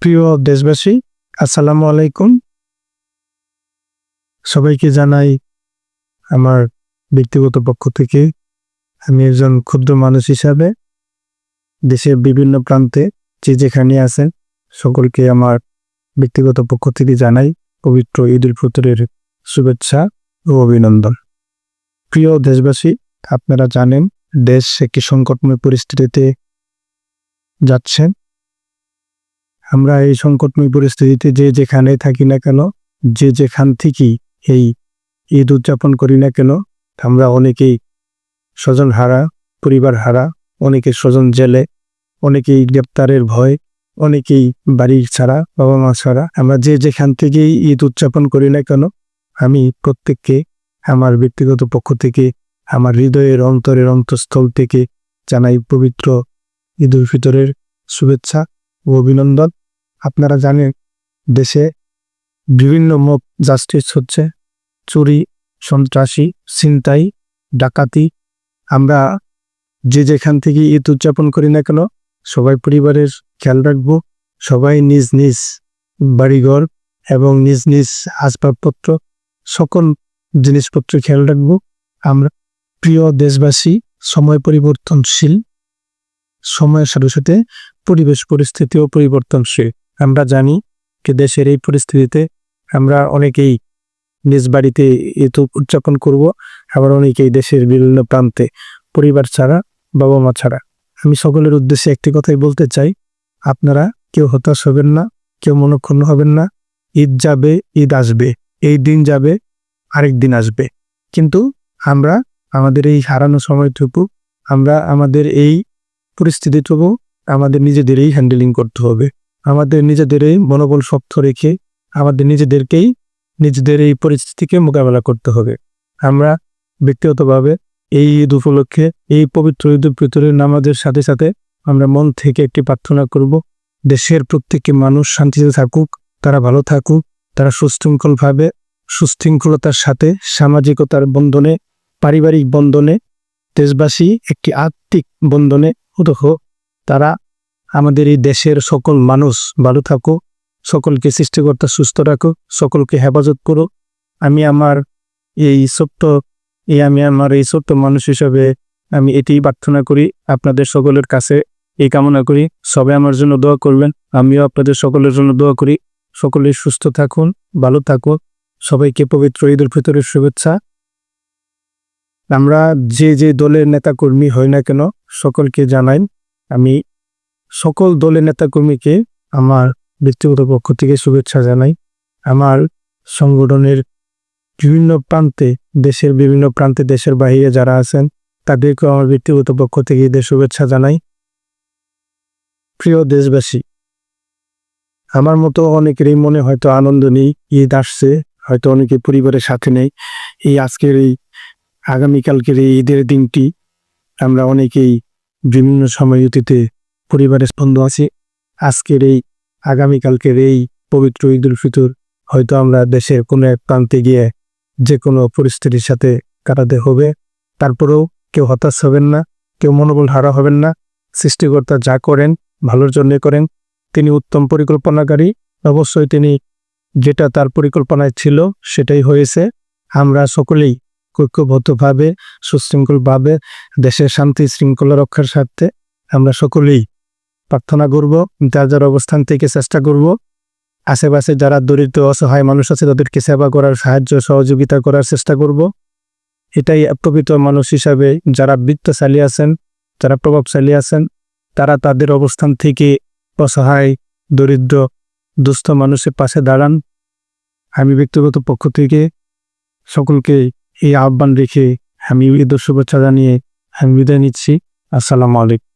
প্রিয় দেশবাসী, আসসালামু আলাইকুম। সবাইকে জানাই আমার ব্যক্তিগত পক্ষ থেকে, আমি একজন ক্ষুদ্র মানুষ হিসাবে দেশের বিভিন্ন প্রান্তে যে যেখানে আছেন সকলকে আমার ব্যক্তিগত পক্ষ থেকে জানাই পবিত্র ঈদ উল ফিতরের শুভেচ্ছা ও অভিনন্দন। প্রিয় দেশবাসী, আপনারা জানেন দেশ একটি সংকটময় পরিস্থিতিতে যাচ্ছেন। আমরা এই সংকটময় পরিস্থিতিতে যে যেখানে থাকি না কেন, যে যেখান থেকেই এই ঈদ উদযাপন করি না কেন, আমরা অনেকেই স্বজন হারা, পরিবার হারা, অনেকে স্বজন জেলে, অনেকেই গ্রেপ্তারের ভয়, অনেকেই বাড়ি ছাড়া, বাবা মা ছাড়া। আমরা যে যেখান থেকেই ঈদ উদযাপন করি না কেন, আমি প্রত্যেককে আমার ব্যক্তিগত পক্ষ থেকে, আমার হৃদয়ের অন্তরের অন্তঃস্থল থেকে জানাই পবিত্র ঈদ উল ফিতরের শুভেচ্ছা ও অভিনন্দন। আপনারা জানেন দেশে বিভিন্ন মব জাস্টিস হচ্ছে, চুরি, সন্ত্রাসী, ছিনতাই, ডাকাতি। আমরা যে যেখান থেকে ঈদ উদযাপন করি না কেন সবাই পরিবারের খেয়াল রাখবো, সবাই নিজ নিজ বাড়িঘর এবং নিজ নিজ আসবাবপত্র সকল জিনিসপত্র খেয়াল রাখবো। আমরা প্রিয় দেশবাসী, সময় পরিবর্তনশীল, সময়ের সাথে সাথে পরিবেশ পরিস্থিতিও পরিবর্তনশীল। আমরা জানি যে দেশের এই পরিস্থিতিতে আমরা অনেকেই নিজ বাড়িতে ঈদ উদযাপন করব, আবার অনেকেই দেশের বিভিন্ন প্রান্তে পরিবার ছাড়া, বাবা মা ছাড়া। আমি সকলের উদ্দেশ্যে একটি কথাই বলতে চাই, আপনারা কেউ হতাশ হবেন না, কেউ মনক্ষুণ্ণ হবেন না। ঈদ যাবে, ঈদ আসবে, এই দিন যাবে, আরেক দিন আসবে। কিন্তু আমরা আমাদের এই হারানো সময়টুকু, আমরা আমাদের এই পরিস্থিতিটুকু আমাদের নিজেদেরই হ্যান্ডেলিং করতে হবে। আমাদের নিজেদেরই মনোবল শক্ত রেখে আমাদের নিজেদেরকেই নিজেদের এই পরিস্থিতিকে মোকাবেলা করতে হবে। আমরা ব্যক্তিগতভাবে এই ঈদ উপলক্ষে, এই পবিত্র ঈদ উল ফিতরের নামাজের সাথে সাথে আমরা মন থেকে একটি প্রার্থনা করব, দেশের প্রত্যেকটি মানুষ শান্তিতে থাকুক, তারা ভালো থাকুক, তারা সুশৃঙ্খলতার সাথে সামাজিকতার বন্ধনে, পারিবারিক বন্ধনে, দেশবাসী একটি আত্মিক বন্ধনে হোক। তারা আমাদের এই দেশের সকল মানুষ ভালো থাকুক, সকলকে সৃষ্টিকর্তা সুস্থ রাখুক, সকলকে হেফাজত করুক। আমি আমার এই ছোট্ট মানুষ হিসাবে আমি এটিই প্রার্থনা করি, আপনাদের সকলের কাছে এই কামনা করি। সবাই আমার জন্য দোয়া করবেন, আমিও আপনাদের সকলের জন্য দোয়া করি। সকলেই সুস্থ থাকুন, ভালো থাকুন। সবাইকে পবিত্র ঈদ উল ফিতরের শুভেচ্ছা। আমরা যে যে দলের নেতাকর্মী হই না কেন সকলকে জানাই, আমি সকল দলের নেতাকর্মীকে আমার ব্যক্তিগত পক্ষ থেকে শুভেচ্ছা জানাই। আমার সংগঠনের বিভিন্ন প্রান্তে, দেশের বিভিন্ন প্রান্তে, দেশের বাইরে যারা আছেন তাদেরকেও আমার ব্যক্তিগত পক্ষ থেকে ঈদের শুভেচ্ছা জানাই। প্রিয় দেশবাসী, আমার মতো অনেকেরই মনে হয়তো আনন্দ নেই, ঈদ আসছে, হয়তো অনেকে পরিবারের সাথে নেই। এই আজকের এই আগামীকালকের এই ঈদের দিনটি আমরা অনেকেই বিভিন্ন সময়তে পরিবারের বন্ধু আছি। আজকের এই আগামীকালকের এই পবিত্র ঈদ উল ফিতর হয়তো আমরা দেশের কোনো এক প্রান্তে গিয়ে যে কোনো পরিস্থিতির সাথে কাটাতে হবে। তারপরেও কেউ হতাশ হবেন না, কেউ মনোবল হারা হবেন না। সৃষ্টিকর্তা যা করেন ভালোর জন্য করেন, তিনি উত্তম পরিকল্পনাকারী। অবশ্যই তিনি যেটা তার পরিকল্পনায় ছিল সেটাই হয়েছে। আমরা সকলেই ঐক্যবদ্ধভাবে, সুশৃঙ্খলভাবে দেশের শান্তি শৃঙ্খলা রক্ষার স্বার্থে আমরা সকলেই প্রার্থনা করব, যার যার অবস্থান থেকে চেষ্টা করব। আশেপাশে যারা দরিদ্র অসহায় মানুষ আছে তাদেরকে সেবা করার, সাহায্য সহযোগিতা করার চেষ্টা করব। এটাই প্রকৃত মানুষ হিসাবে যারা বৃত্তশালী আছেন, যারা প্রভাবশালী আছেন, তারা তাদের অবস্থান থেকে অসহায়, দরিদ্র, দুস্থ মানুষের পাশে দাঁড়ান। আমি ব্যক্তিগত পক্ষ থেকে সকলকে এই আহ্বান রেখে আমি ঈদের শুভেচ্ছা জানিয়ে আমি বিদায় নিচ্ছি। আসসালামু আলাইকুম।